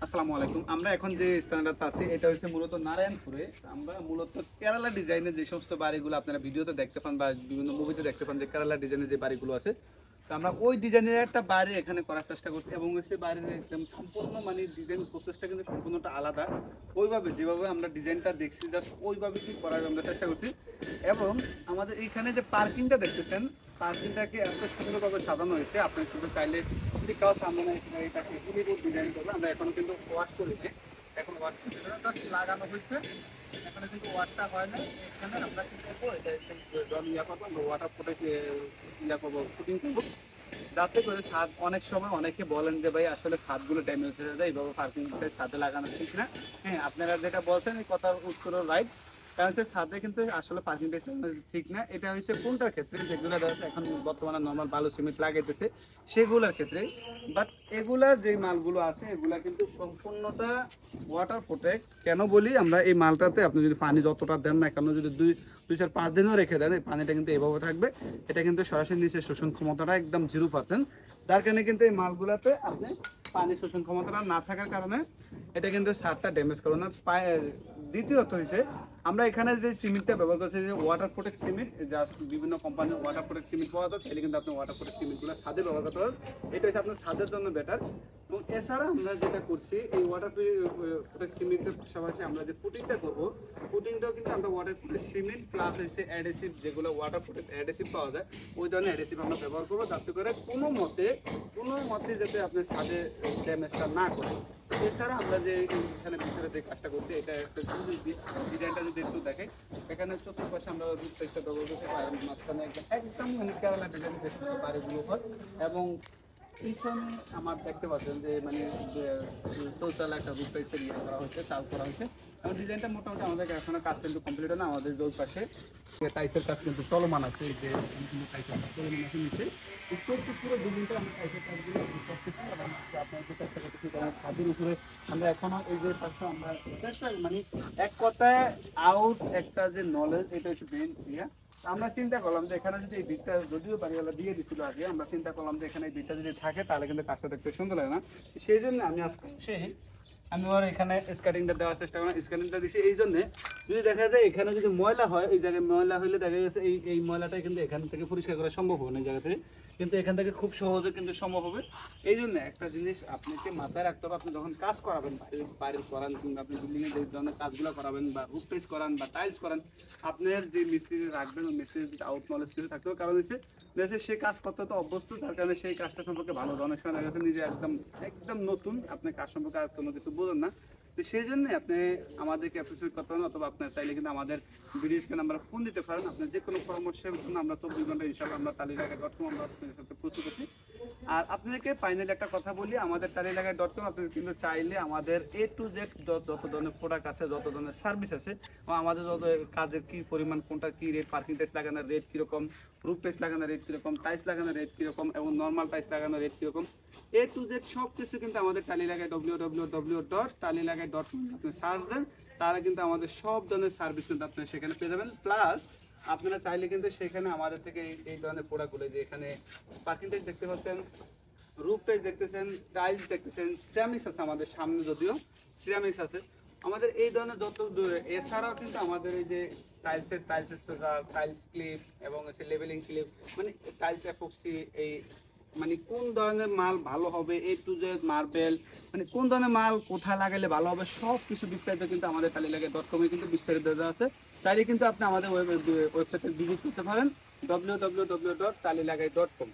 আসসালামু আলাইকুম। আমরা এখন যে স্থানটাতে আছি এটা হচ্ছে মূলত নারায়ণপুরে। আমরা মূলত কেরালা ডিজাইনের যে সমস্ত বাড়িগুলো আপনারা ভিডিওতে দেখতে পান বা বিভিন্ন মুভিতে দেখতে পান যে কেরালা ডিজাইনের যে বাড়িগুলো আছে, তো আমরা ওই ডিজাইনের একটা বাড়ি এখানে করার চেষ্টা করছি এবং সেই বাড়ির একদম সম্পূর্ণ মানে ডিজাইন প্রসেসটা কিন্তু সম্পূর্ণটা আলাদা। ওইভাবে যেভাবে আমরা ডিজাইনটা দেখছি জাস্ট ওইভাবে কি করার আমরা চেষ্টা করছি। এবং আমাদের এইখানে যে পার্কিংটা দেখতেছেন, পার্কিংটাকে এত সুন্দরভাবে সাজানো হয়েছে, আপনি শুধু চাইলে যদি কাউ সামনে না এখানে এটাকে ইউনিক ডিজাইন করবে। আমরা এখন কিন্তু ওয়াশ করেছি, এখন ওয়াশ জাস্ট লাগানো হয়েছে, এখানে কিন্তু ওয়াশটা হয় না। এখানে আমরা কি করবো, এটা জল ইয়া করবো, আমরা ওয়াটার ফুটে ইয়া করবো, শুটিং করবো, যাতে করে ছাদ অনেক সময় অনেকে বলেন যে ভাই আসলে ছাদগুলো ড্যামেজ হয়ে যায়, এইভাবে পার্কিং ছাদে লাগানো ঠিক না। হ্যাঁ, আপনারা যেটা বলছেন এই কথার উত্তর রাইট, কারণ হচ্ছে ছাদে কিন্তু আসলে পার্কিং ঠিক না। এটা হচ্ছে কোনটার ক্ষেত্রে, যেগুলো দেখা যাচ্ছে এখন বর্তমানে নর্মাল বালু সিমেন্ট লাগাইতেছে সেগুলোর ক্ষেত্রে। বাট এগুলা যে মালগুলো আছে এগুলা কিন্তু সম্পূর্ণটা ওয়াটার প্রোটেক্ট। কেন বলি, আমরা এই মালটাতে আপনি যদি পানি যতটা দেন না কেন, যদি দুই 4-5 দিনও রেখে দেন, এই পানিটা কিন্তু এভাবে থাকবে। এটা কিন্তু সরাসরি নিচে শোষণ ক্ষমতাটা একদম 0%। যার কারণে কিন্তু এই মালগুলাতে আপনি পানি শোষণ ক্ষমতাটা না থাকার কারণে এটা কিন্তু সারটা ড্যামেজ করবে না। দ্বিতীয়ত হয়েছে, আমরা এখানে যে সিমেন্টটা ব্যবহার করছি যে ওয়াটার প্রোটেক্ট সিমেন্ট, জাস্ট বিভিন্ন কোম্পানির ওয়াটার প্রোটেক্ট সিমেন্ট পাওয়া যায়, তাহলে কিন্তু আপনি ওয়াটার প্রোটেক্ট সিমেন্টগুলো ছাদে ব্যবহার করতে পারেন। এটা হচ্ছে আপনার ছাদের জন্য বেটার। এবং এছাড়া আমরা যেটা করছি, এই ওয়াটার প্রোটেক্ট সিমেন্টের পাশাপাশি আমরা যে পুটিংটা করবো, পুটিংটাও কিন্তু আমরা ওয়াটার প্রোটেক্ট সিমেন্ট প্লাস হচ্ছে অ্যাডেসিভ, যেগুলো ওয়াটার প্রোটেক্ট অ্যাডেসিভ পাওয়া যায়, ওই ধরনের অ্যাডেসিভ আমরা ব্যবহার করবো, যাতে করে কোনো মতে যাতে আপনি ছাদে ড্যামেজটা না করে। এছাড়া আমরা যে এখানে ভিতরে যে কাজটা করছি, এটা একটা ডিজাইনটা যদি একটু দেখেন, এখানে চতুর্পাশে আমরা রূপটা ব্যবহার করতে পারি, মাঝখানে একদম মানে কেরালা ডিজাইনের যে বাড়িগুলো হয়। এবং পিছনে আমার দেখতে পাচ্ছেন যে মানে শৌচালয় একটা রূপটা ইয়ে করা হয়েছে, চাল করা হয়েছে। এবং ডিজাইনটা মোটামুটি আমাদের এখনো কাজ কিন্তু কমপ্লিট হয় না। আমাদের যে পাশে টাইসের কাজ কিন্তু চলমান আছে, এই যে টাইসের কাজ চলমান আছে নিচে পুরো বিল্ডিংটা আমরা টাইসের কাজগুলো করতেছি। এবং আপনার যে চেষ্টা করতেছি ছাদের উপরে আমরা এখনো এই যে পাশে আমরা মানে এক কথায় আউট একটা যে নলেজ, এটা হচ্ছে মেইন। ঠিক আছে, আমরা চিন্তা করলাম যে এখানে যদি এই দিকটা, যদিও বাড়িওয়ালা দিয়ে দিচ্ছিল আগে, আমরা চিন্তা করলাম যে এখানে এই দিকটা যদি থাকে তাহলে কিন্তু কাজটা দেখতে সুন্দর লাগে না। সেই জন্য আমি আজকে আমি ওর এখানে স্কার্টিংটা দেওয়ার চেষ্টা করলাম। স্কার্টিংটা দিচ্ছি এই জন্যে, যদি দেখা যায় এখানে যদি ময়লা হয়, এই জায়গায় ময়লা হলে দেখা গেছে এই ময়লাটাই কিন্তু এখান থেকে পরিষ্কার করা সম্ভব হবে না এই জায়গা থেকে, কিন্তু এখান থেকে খুব সহজে কিন্তু সম্ভব হবে। এই জন্য একটা জিনিস আপনাকে মাথায় রাখতে হবে, আপনি যখন কাজ করাবেন, বাড়ির করান কিংবা আপনি বিল্ডিংয়ে যে ধরনের কাজগুলো করাবেন বা রুফ টাইলস করান বা টাইলস করান, আপনার যে মিস্ত্রি রাখবেন ওই মিস্ত্রির আউট নলেজ কিছু থাকতে হবে। কারণ হচ্ছে সে কাজ করতে তো অভ্যস্ত, তার কারণে সেই কাজটা সম্পর্কে ভালো। অনেক সময় দেখা যাচ্ছে নিজে একদম একদম নতুন, আপনি কাজ সম্পর্কে আর কোনো কিছু বোঝেন না। তো সেই জন্য আপনি আমাদেরকে অ্যাপ্রিসিয়েট করতে পারেন, অথবা আপনার চাইলে কিন্তু আমাদের ভিডিও স্ক্রিনে আমরা ফোন দিতে পারেন। আপনার যে কোনো পরামর্শের জন্য আমরা 24 ঘন্টা ইনশাআল্লাহ আমরা টালিলাগা.com আমরা আপনাদের সাথে প্রস্তুত আছি। আর আপনাদেরকে ফাইনালি একটা কথা বলি, আমাদের টালিলাগা.com আপনাদের কিন্তু চাইলে আমাদের A to Z যত ধরনের প্রোডাক্ট আছে, যত ধরনের সার্ভিস আছে, এবং আমাদের যত কাজের কী পরিমাণ, কোনটা কী রেট, পার্কিং টাইলস লাগানোর রেট কীরকম, রুফ টাইলস লাগানোর রেট কীরকম, টাইলস লাগানোর রেট কীরকম, এবং নর্মাল টাইলস লাগানোর রেট কীরকম, A to Z সব কিছু কিন্তু আমাদের টালিলাগায় www.talilagai.com আপনি সার্চ দেন, তাহলে কিন্তু আমাদের সব ধরনের সার্ভিস কিন্তু আপনি সেখানে পেয়ে যাবেন। প্লাস আপনারা চাইলে কিন্তু সেখানে আমাদের থেকে এই ধরনের প্রোডাক্টগুলো, যে এখানে পার্কিং টাইলস দেখতে পাচ্ছেন, রুফ টাইলস দেখতেছেন, টাইলস দেখতেছেন, সিরামিক্স আছে আমাদের সামনে, যদিও সিরামিক্স আছে আমাদের এই ধরনের যত। এছাড়াও কিন্তু আমাদের এই যে টাইলস স্পেশাল, টাইলস ক্লিপ এবং হচ্ছে লেভেলিং ক্লিপ, মানে টাইলস অ্যাপক্সি, এই মানে কোন ধরনের মাল ভালো হবে, A to Z মার্বেল, মানে কোন ধরনের মাল কোথায় লাগালে ভালো হবে, সব কিছু বিস্তারিত কিন্তু আমাদের টালিলাগা.com এ কিন্তু বিস্তারিত দেওয়া আছে। চাইলে কিন্তু আপনি আমাদের ওয়েবসাইটে ভিজিট করতে পারেন www.talilagai.com।